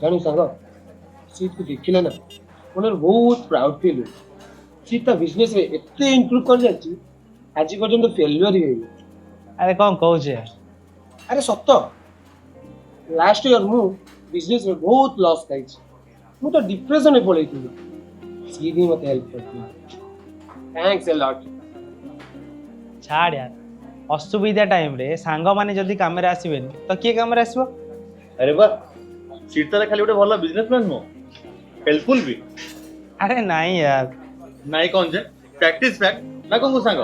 जानु सांग सीट को देखिला ना मोर बहुत प्राउड फील हुए सी ता बिजनेस रे एते इंप्रूव कर जाची आज पर्यंत फेल्युअर ही होई अरे कौन कहू छे अरे सत्य लास्ट ईयर मु बिजनेस में बहुत लॉस खाई मु तो डिप्रेशन में पड़े थी सीधी मत हेल्प करती थैंक्स अ लॉट छाड़ यार असुविधा टाइम रे सांग माने जदी काम रे आसीबेनी तो किए काम रे आसीबो। अरे वाह सीट ताले खाली गोटे भल बिजनेसमैन नो हेल्पफुल भी अरे नहीं यार नाई कौन जे प्रैक्टिस फैक्ट ना कौन सांग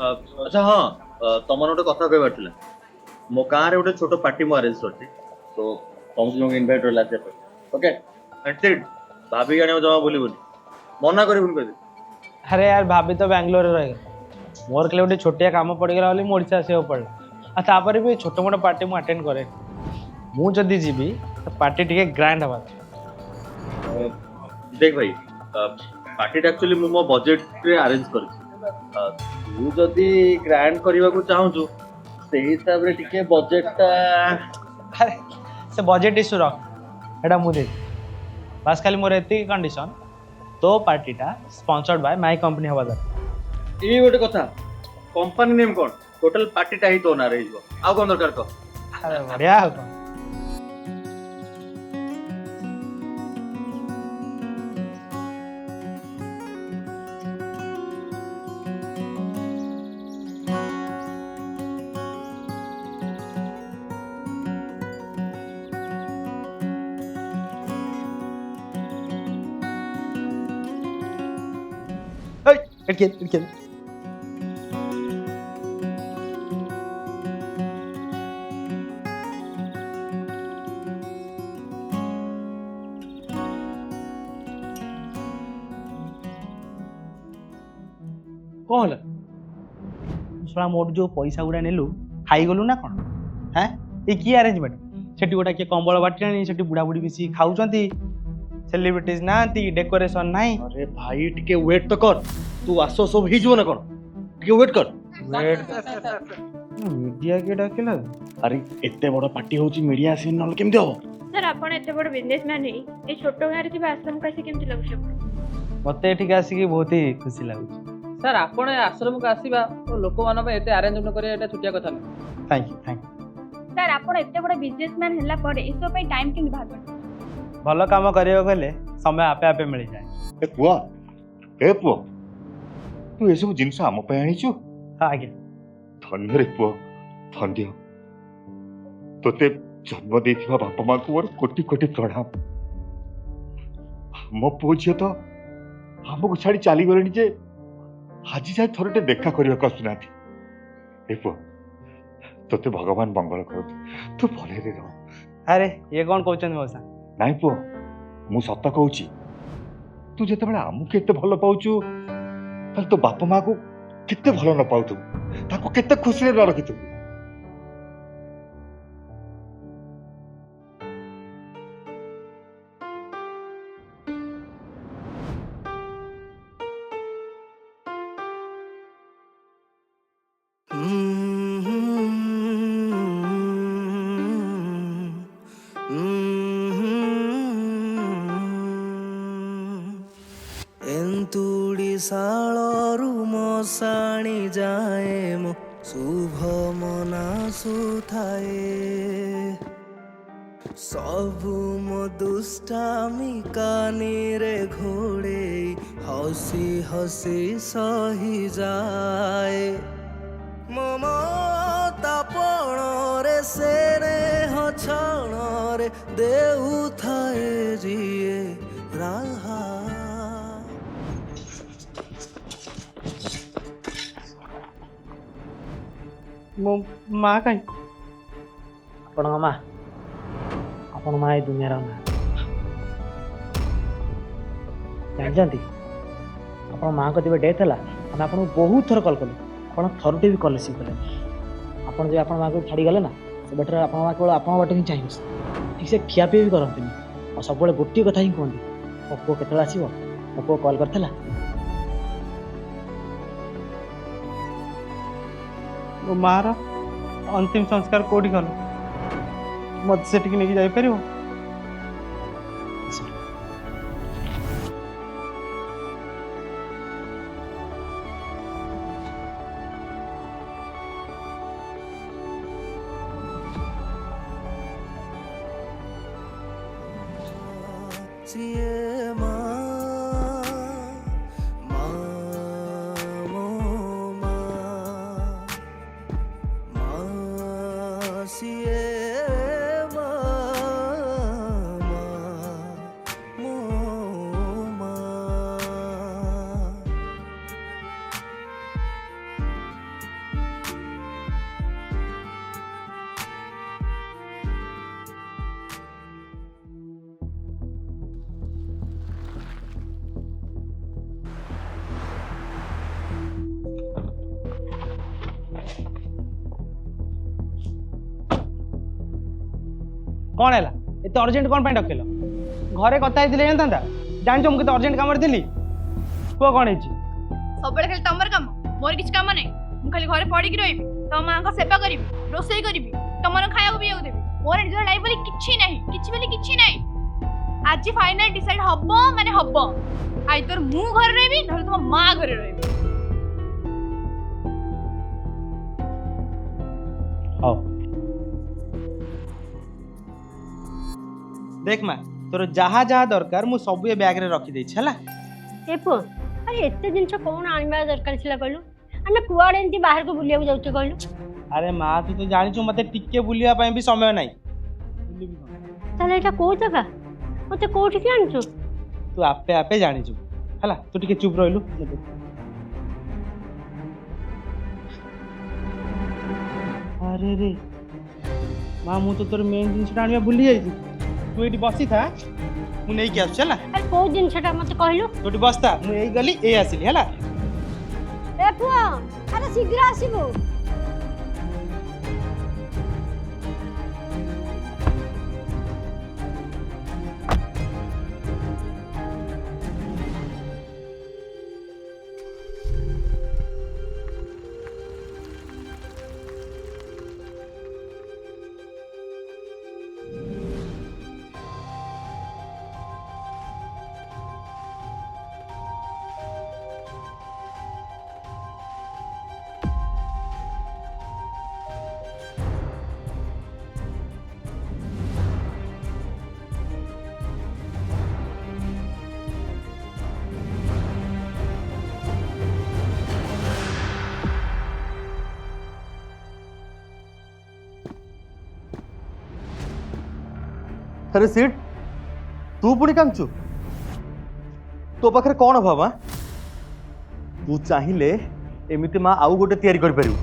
अच्छा हाँ तुम गोटे कथा कह पार्ला मो गाँव गोटे छोट पार्टी मु अरेंज करती तो तुमको इनभाइट रहा ओके भाभी आने जमा बोली मना कर अरे यार भाभी तो बैंगलोर रह मोर के गोटे छोटिया काम पड़गला बोली मोड़ीसा आसवा पड़ा आ तापर भी छोट मोट पार्टी मु अटेंड करे मु जदी जीबी तो पार्टी टिके ग्रैंड हवा देख भाई पार्टी एक्चुअली मो बजेट रे अरेंज कर तू जदी ग्रैंड करबा को चाहू से हिसाब रे टिके बजेट अरे से बजेट इश्यू रख एटा मु दे बस खाली मोर एती कंडीशन तो पार्टीटा स्पॉन्सर्ड बाय माय कंपनी हवा दरकार ये गोटे कथा कंपनी नेम कौन टोटल पार्टीटा ही तो ना रही आ कौन दरकार कह अरे बढ़िया हो कौन इट कौन शला मोट जो पैसा गुड़ा नेलु खाई गलु ना कौन हैं ये की अरेंजमेंट सेठी गोटा के कंबल बाटिलानी सेठी बुढ़ा बुढ़ी मिसी खाउचंती सेलिब्रिटीज नांती डेकोरेशन नाही अरे भाई टिके वेट तो कर तू आसो सब ही जो ना कौन टिके वेट कर मीडिया के डाकिला अरे एते बड़ पार्टी होची मीडिया सीन नल केमते हो सर आपण एते बड़ बिजनेसमैन हे ए छोटो गारे थिबा आश्रम कासे केमति लागुछ मते एठी आसी बहुत ही खुशी लागुछ सर आपण आश्रम को आसीबा तो लोक मान एते अरेंजमेंट करे एटा छुटिया कथा नहीं थैंक यू सर आपण एते बड़ बिजनेसमैन हल्ला पड़े इसो पे टाइम केमति बाहर कर भल काम करियो गले समय आपे आपे मिल जाए ए पुआ तू ये सब जिनस आम पे आनीचु आगे धन्य रे पुआ धन्य तोते जन्म देथिबा बापा मां को मोर कोटि कोटि प्रणाम हम पुओ झियो तो हमको छाड़ी चली गलेनी जे आज जाए थोड़े देखा करने को आसुना ए पुआ तोते भगवान मंगल कर तू भले रह अरे ये कौन कहउछन मौसा नाई पुआ मु सत कहूची तू जिते बड़े आमु केते भल पाउचु ताल तो बापा मां को केते भल न पाउतु ताको केते खुशी रे रखितु शालू मशाणी जाए मो शुभ मना सुथाए सबु मो दुष्टामी कानी रे घोड़े हसी हसी सही जाए ममता पण रे से छण रे देउ थाए जिए राहा मो माँ कहीं आपण माँ आपण माँ ये दुनिया ना जानते आप माँ को जब डेथ है आम आपको बहुत थर कल कलु आप थरुटे भी कल रिसीव कले आप जो आप माँ को छाड़ी गले ना से बेटर आप माँ केवल आप बाटे ही चाहिए ठीक से खियापी भी करते और सब गोटे कथा ही कहते मो पु के आसो मो पु कल करता ମୋ ମାଆର अंतिम संस्कार कोठी कल मत से नहीं जापर सिए माँ माँ मो माँ माँ सिए माँ माँ मो माँ कौन है एत अर्जेंट कौन डकेल घरे कथा जानता जान मुझे अर्जेंट कम थी कह कौन है सब खाली तमर काम मोर किछ काम नहीं मु खाली घरे पड़ी रही तम मां को सेवा करी रोसई करी तमर खाया भी देवी मोर निजर लाइफ बोली किछि नहीं आज फाइनल डिसाइड हबो माने हबो आई तोर मु घर रहबी न तुम मां घर रहबी हाँ देख माँ तोर जहाँ जहाँ दरकार मु सब ये बैग रे रखी देछि हला ए पो अरे एते जिनछ कोन आनिबा दरकार छिला कहलु आमे कुआडे एंती बाहर को बुलिया जाउछे कहलु अरे माँ तू तो जानिछु मते टिके बुलिया पई भी समय नाही ताले एटा को जगह मते कोठी के आनछु तू आपे आपे जानिछु हला तू टिके चुप रहलु अरे रे माँ मु तो तोर मेन जिनिस आनिबा भूली जाइछि तू एटी बसी था मु नहीं के आछला अरे को जिनछटा मते कहलु तोटी बसता मु एई गली ए आसिली हला ए पुआ अरे शीघ्र आसीबो अरे सीट तू पुणी कांचु तो पाखे कौन अभाव तू चाहिए एमती माँ आउ गोटे तैयारी कर पारिबु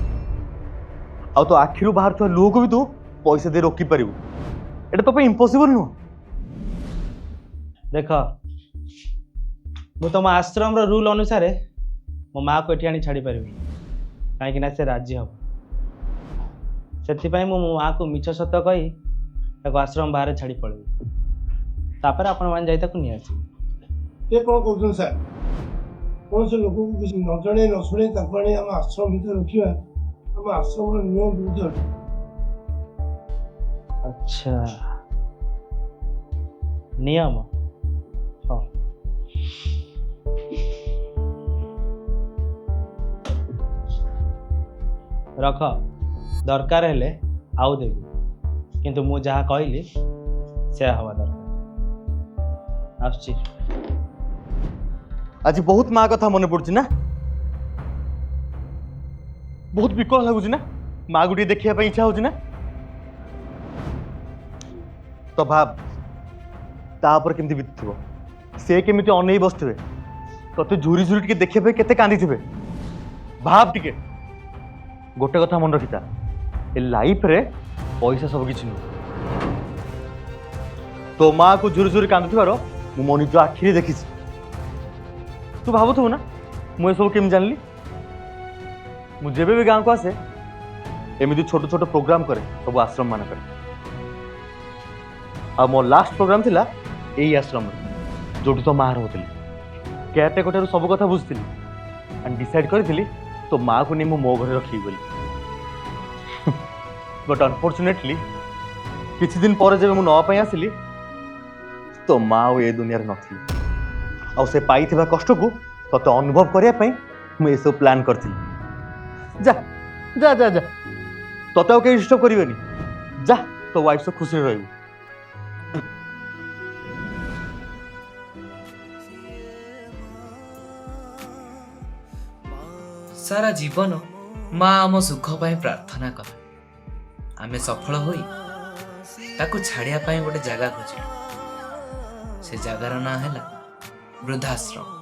आ तो आखिरु बाहर थुआ लुह को भी तू पैसा दे रोकी पारिबु एटा तो पे इम्पॉसिबल नु देख मु तुम आश्रम रो रूल अनुसार मो माँ को एठी आनी छाड़ी पारिबी कहीं ना से राजी हम से मो माँ को मिछ सत कही आश्रम बाहर छाड़ी पड़ेबी तापर आपण मान जाई ताको नि आसी ये कौन कहते सर कौन से लोगों को किसी न जाने न सुने ताने हम आश्रम भीतर रखिया हम आश्रम रो नियम विरुद्ध अच्छा नियम हाँ रख दरकार हेले आउ देबी किंतु मु जहाँ कहली से हवा दरकार आसुची आज बहुत माँ कथा मन पड़ुछि ना बहुत विकल लगुच ना माँ गोटे देखा इच्छा होची ना तो भाव तापर केमती बीतुव से केमिति अनै बसथिबे तते झुरी झुरी टिके देखिबे केते कांदी थिबे भाव टिके गोटे कथा मन रखिता ए लाइफ रे पैसा सब किछि न तो माँ को झुरी झुरी कांदुथिबार मु मो निज आखिरी देखिछि तू भाबुथु ना मु सब केम जानली मु जेबे भी गांव को आसे एमिति छोट छोट प्रोग्राम करे सब आश्रम मान करे आ मो लास्ट प्रोग्राम थिला एई आश्रम जोटी तो माँ रोथली केते कोठारु सब कथा बुझथिली एंड डिसाइड करथिली तो माँ को नहीं मो घर रखी बोली बट अनफॉर्चुनेटली किछि दिन पर जब मु नवा पई आसिली तो माँ और ए दुनिया नथिली आ से पाइथिबा कष्ट को तते अनुभव करिया पई मु ए सब प्लान करथिली जा जा जा जा तते ओ के डिस्टर्ब करिवनी जा तो वाइफ से खुशी रहबू सारा जीवन माँ आम सुख पाई प्रार्थना कला आमे सफल होई ताकू छाड़िया पाई गोटे जगह खोजिलु से जगार ना है वृद्धाश्रम।